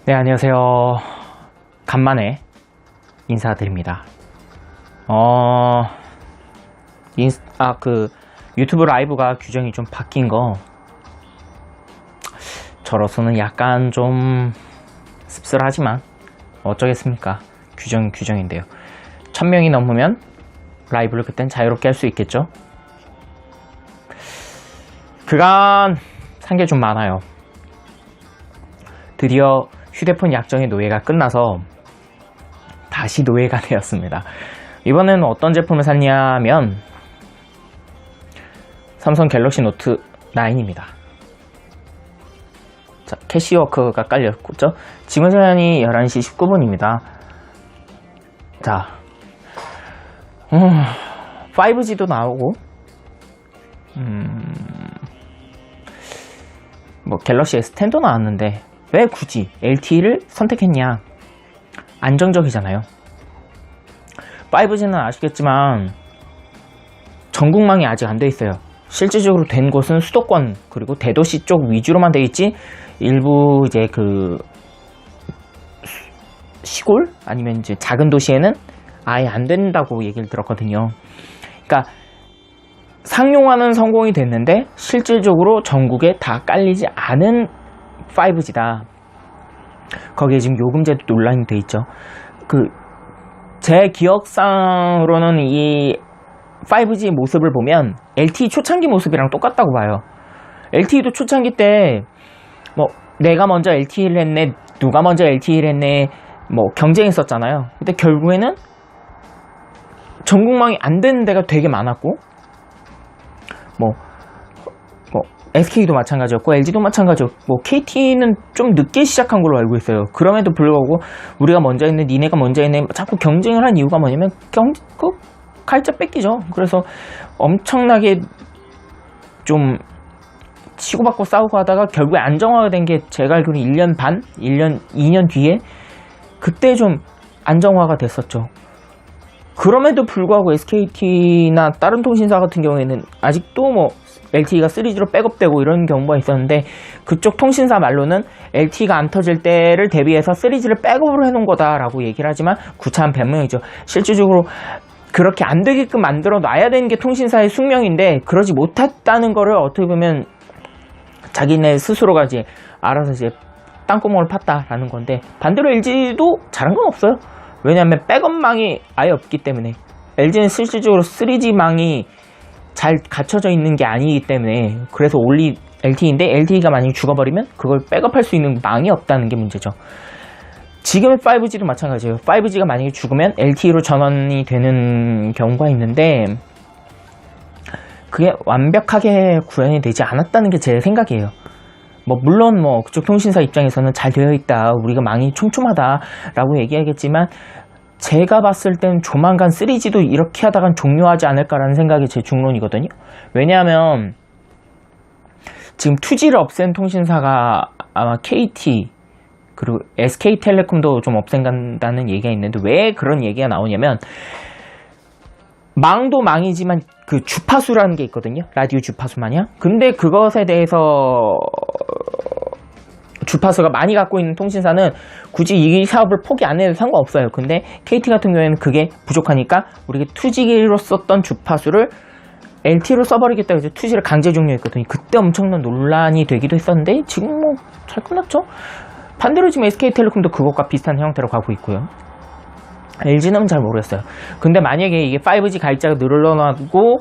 네, 안녕하세요. 간만에 인사드립니다. 유튜브 라이브가 규정이 좀 바뀐 거, 저로서는 약간 좀 씁쓸하지만 어쩌겠습니까? 규정은 규정인데요. 1000명이 넘으면 라이브를 그땐 자유롭게 할 수 있겠죠? 그간 산 게 좀 많아요. 드디어 휴대폰 약정의 노예가 끝나서 다시 노예가 되었습니다. 이번에는 어떤 제품을 샀냐면 삼성 갤럭시 노트 9입니다. 자, 캐시워크가 깔렸죠? 지금 시간이 11시 19분입니다. 자, 5G도 나오고 갤럭시 S10도 나왔는데 왜 굳이 LTE를 선택했냐? 안정적이잖아요. 5G는 아시겠지만 전국망이 아직 안 돼 있어요. 실질적으로 된 곳은 수도권 그리고 대도시 쪽 위주로만 돼 있지, 일부 이제 시골 아니면 이제 작은 도시에는 아예 안 된다고 얘기를 들었거든요. 그러니까 상용화는 성공이 됐는데 실질적으로 전국에 다 깔리지 않은 5G다. 거기에 지금 요금제도 논란이 돼 있죠. 제 기억상으로는 이 5G 모습을 보면 LTE 초창기 모습이랑 똑같다고 봐요. LTE도 초창기 때 내가 먼저 LTE를 했네, 누가 먼저 LTE를 했네, 경쟁했었잖아요. 근데 결국에는 전국망이 안 되는 데가 되게 많았고, SK도 마찬가지였고 LG도 마찬가지였고 KT는 좀 늦게 시작한 걸로 알고 있어요. 그럼에도 불구하고 우리가 먼저 했네, 니네가 먼저 했네, 자꾸 경쟁을 한 이유가 뭐냐면 갈자 뺏기죠. 그래서 엄청나게 좀 치고받고 싸우고 하다가 결국에 안정화가 된 게 제가 알기로는 1년 반? 2년 뒤에 그때 좀 안정화가 됐었죠. 그럼에도 불구하고 SKT나 다른 통신사 같은 경우에는 아직도 LTE가 3G로 백업되고 이런 경우가 있었는데, 그쪽 통신사 말로는 LTE가 안 터질 때를 대비해서 3G를 백업을 해놓은 거다라고 얘기를 하지만 구차한 변명이죠. 실질적으로 그렇게 안 되게끔 만들어 놔야 되는 게 통신사의 숙명인데 그러지 못했다는 거를 어떻게 보면 자기네 스스로가 이제 알아서 이제 땅구멍을 팠다라는 건데, 반대로 LG도 잘한 건 없어요. 왜냐하면 백업망이 아예 없기 때문에. LG는 실질적으로 3G망이 잘 갖춰져 있는 게 아니기 때문에, 그래서 올리 LTE인데 LTE가 만약에 죽어버리면 그걸 백업할 수 있는 망이 없다는 게 문제죠. 지금의 5G도 마찬가지예요. 5G가 만약에 죽으면 LTE로 전환이 되는 경우가 있는데 그게 완벽하게 구현이 되지 않았다는 게 제 생각이에요. 물론 그쪽 통신사 입장에서는 잘 되어 있다, 우리가 망이 촘촘하다 라고 얘기하겠지만, 제가 봤을 땐 조만간 3G도 이렇게 하다간 종료하지 않을까라는 생각이 제 중론이거든요. 왜냐하면 지금 2G를 없앤 통신사가 아마 KT 그리고 SK텔레콤도 좀 없앤다는 얘기가 있는데, 왜 그런 얘기가 나오냐면, 망도 망이지만 그 주파수라는 게 있거든요. 라디오 주파수 마냥. 근데 그것에 대해서 주파수가 많이 갖고 있는 통신사는 굳이 이 사업을 포기 안 해도 상관없어요. 근데 KT 같은 경우에는 그게 부족하니까 우리가 2G로 썼던 주파수를 LTE로 써버리겠다 해서 2G를 강제 종료했거든요. 그때 엄청난 논란이 되기도 했었는데 지금 잘 끝났죠. 반대로 지금 SK텔레콤도 그것과 비슷한 형태로 가고 있고요. LG는 잘 모르겠어요. 근데 만약에 이게 5G 가입자가 늘어나고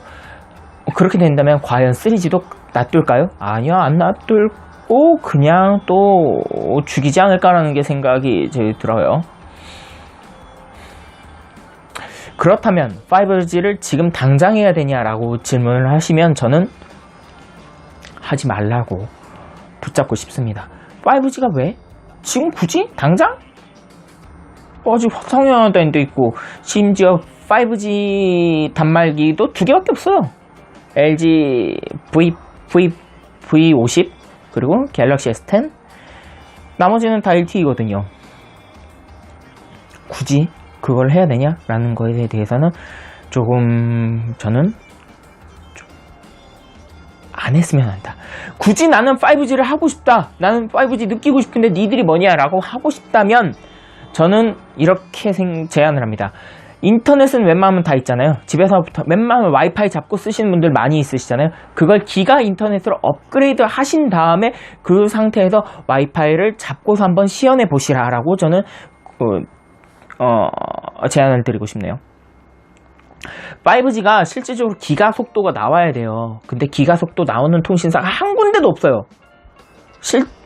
그렇게 된다면 과연 3G도 놔둘까요? 아니요, 안 놔둘고 그냥 또 죽이지 않을까라는 게 생각이 들어요. 그렇다면 5G를 지금 당장 해야 되냐라고 질문을 하시면 저는 하지 말라고 붙잡고 싶습니다. 5G가 왜? 지금 굳이? 당장? 아직 상용화도 있고, 심지어 5G 단말기도 2개밖에 없어요. LG V50 그리고 갤럭시 S10, 나머지는 다 LTE거든요. 굳이 그걸 해야 되냐라는 거에 대해서는 조금 저는 안 안 했으면 한다. 굳이 나는 5G를 하고 싶다, 나는 5G 느끼고 싶은데 니들이 뭐냐 라고 하고 싶다면 저는 이렇게 제안을 합니다. 인터넷은 웬만하면 다 있잖아요. 집에서부터 웬만하면 와이파이 잡고 쓰시는 분들 많이 있으시잖아요. 그걸 기가 인터넷으로 업그레이드 하신 다음에 그 상태에서 와이파이를 잡고서 한번 시연해 보시라 라고 저는 제안을 드리고 싶네요. 5G가 실질적으로 기가 속도가 나와야 돼요. 근데 기가 속도 나오는 통신사가 한 군데도 없어요.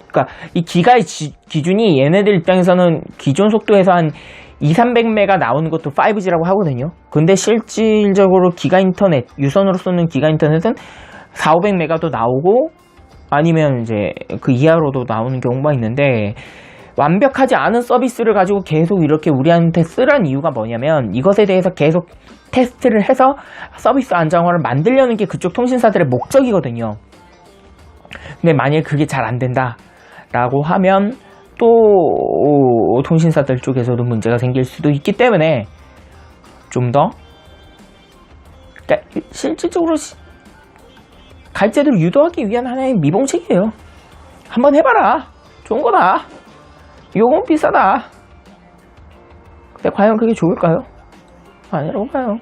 그러니까 이 기가의 기준이 얘네들 입장에서는 기존 속도에서 한 200-300메가 나오는 것도 5G라고 하거든요. 근데 실질적으로 기가 인터넷, 유선으로 쏘는 기가 인터넷은 400-500메가도 나오고 아니면 이제 그 이하로도 나오는 경우가 있는데, 완벽하지 않은 서비스를 가지고 계속 이렇게 우리한테 쓰란 이유가 뭐냐면 이것에 대해서 계속 테스트를 해서 서비스 안정화를 만들려는 게 그쪽 통신사들의 목적이거든요. 근데 만약에 그게 잘 안 된다 라고 하면 또 통신사들 쪽에서도 문제가 생길 수도 있기 때문에 좀 더, 그러니까 실질적으로 가입자들을 유도하기 위한 하나의 미봉책이에요. 한번 해봐라, 좋은 거다, 요건 비싸다. 근데 과연 그게 좋을까요? 아니라고 봐요.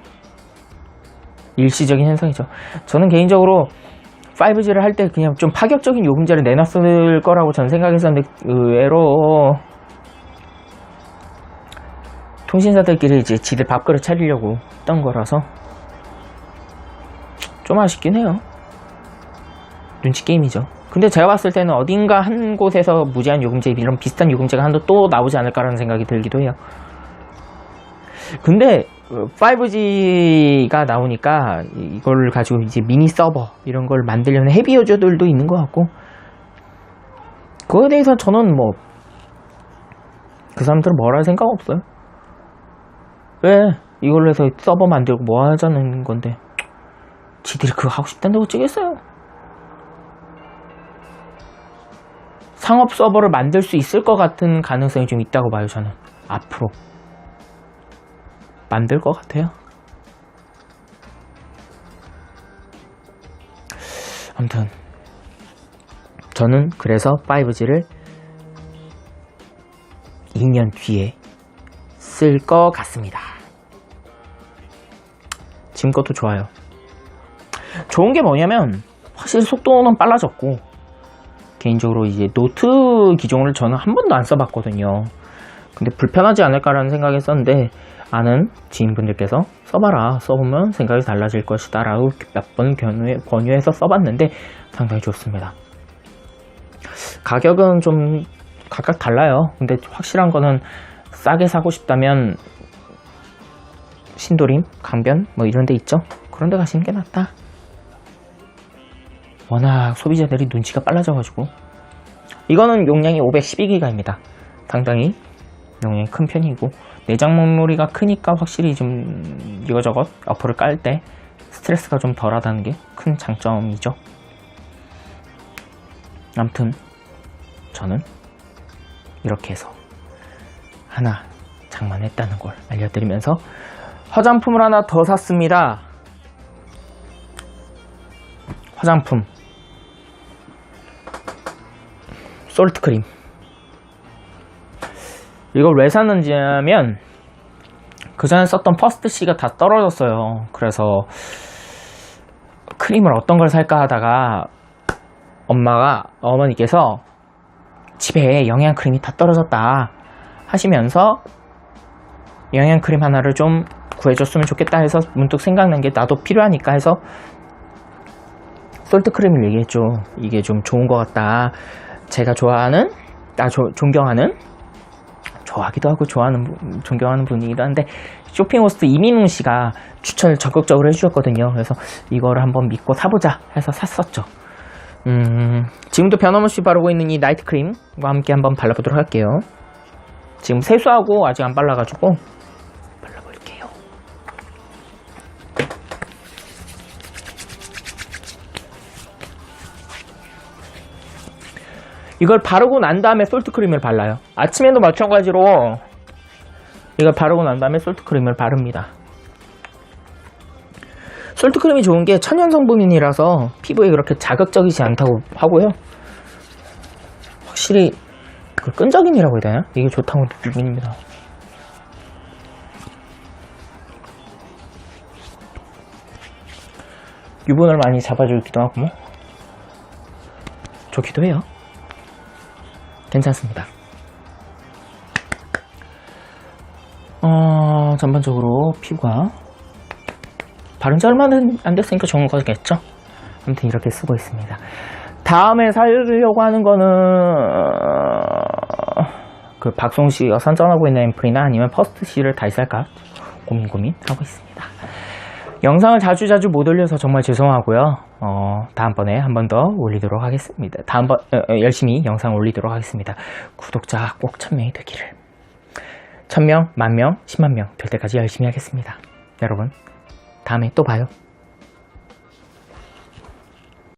일시적인 현상이죠. 저는 개인적으로 5G를 할 때 그냥 좀 파격적인 요금제를 내놨을 거라고 전 생각했었는데 의외로 통신사들끼리 이제 지들 밥그릇 차리려고 했던 거라서 좀 아쉽긴 해요. 눈치 게임이죠. 근데 제가 봤을 때는 어딘가 한 곳에서 무제한 요금제, 이런 비슷한 요금제가 한도 또 나오지 않을까라는 생각이 들기도 해요. 근데 5G가 나오니까 이걸 가지고 이제 미니 서버 이런 걸 만들려는 헤비 유저들도 있는 것 같고, 그거에 대해서 저는 뭐 그 사람들은 뭐라 할 생각 없어요. 왜 이걸로 해서 서버 만들고 뭐 하자는 건데, 지들이 그거 하고 싶다는데 어쩌겠어요. 상업 서버를 만들 수 있을 것 같은 가능성이 좀 있다고 봐요. 저는 앞으로 만들 것 같아요. 아무튼 저는 그래서 5G를 2년 뒤에 쓸 것 같습니다. 지금 것도 좋아요. 좋은 게 뭐냐면 확실히 속도는 빨라졌고, 개인적으로 이제 노트 기종을 저는 한 번도 안 써봤거든요. 근데 불편하지 않을까라는 생각했었는데, 아는 지인분들께서 써봐라, 써보면 생각이 달라질 것이다 라고 몇 번 권유해서 써봤는데 상당히 좋습니다. 가격은 좀 각각 달라요. 근데 확실한 거는 싸게 사고 싶다면 신도림, 강변 뭐 이런 데 있죠. 그런 데 가시는 게 낫다. 워낙 소비자들이 눈치가 빨라져가지고. 이거는 용량이 512기가입니다. 상당히 용량이 큰 편이고, 내장 메모리가 크니까 확실히 좀 이거저것 어플을 깔 때 스트레스가 좀 덜하다는 게 큰 장점이죠. 아무튼 저는 이렇게 해서 하나 장만했다는 걸 알려드리면서 화장품을 하나 더 샀습니다. 화장품 솔트크림. 이걸 왜 샀는지 하면 그 전에 썼던 퍼스트 C가 다 떨어졌어요. 그래서 크림을 어떤 걸 살까 하다가 어머니께서 집에 영양크림이 다 떨어졌다 하시면서 영양크림 하나를 좀 구해줬으면 좋겠다 해서 문득 생각난 게 나도 필요하니까 해서 솔트크림을 얘기했죠. 이게 좀 좋은 것 같다. 제가 좋아하는, 존경하는, 좋아하기도 하고 존경하는 분이기도 한데, 쇼핑호스트 이민웅 씨가 추천을 적극적으로 해주셨거든요. 그래서 이거를 한번 믿고 사보자 해서 샀었죠. 지금도 변함없이 바르고 있는 이 나이트크림과 함께 한번 발라보도록 할게요. 지금 세수하고 아직 안 발라가지고 발라볼게요. 이걸 바르고 난 다음에 솔트크림을 발라요. 아침에도 마찬가지로 이걸 바르고 난 다음에 솔트크림을 바릅니다. 솔트크림이 좋은 게 천연 성분이라서 피부에 그렇게 자극적이지 않다고 하고요. 확실히 그 끈적임이라고 해야 되나? 이게 좋다고 느낍니다. 유분을 많이 잡아주기도 하고 좋기도 해요. 괜찮습니다. 전반적으로 피부가 바른 지 얼마는 안 됐으니까 좋은 거겠죠? 아무튼 이렇게 쓰고 있습니다. 다음에 사려고 하는 거는 그 박송씨가 선전하고 있는 앰플이나 아니면 퍼스트씨를 다시 살까 고민하고 있습니다. 영상을 자주 못 올려서 정말 죄송하고요. 다음번에 한 번 더 올리도록 하겠습니다. 열심히 영상 올리도록 하겠습니다. 구독자 꼭 1000명이 되기를. 1000명, 10,000명, 10만 명 될 때까지 열심히 하겠습니다. 여러분, 다음에 또 봐요.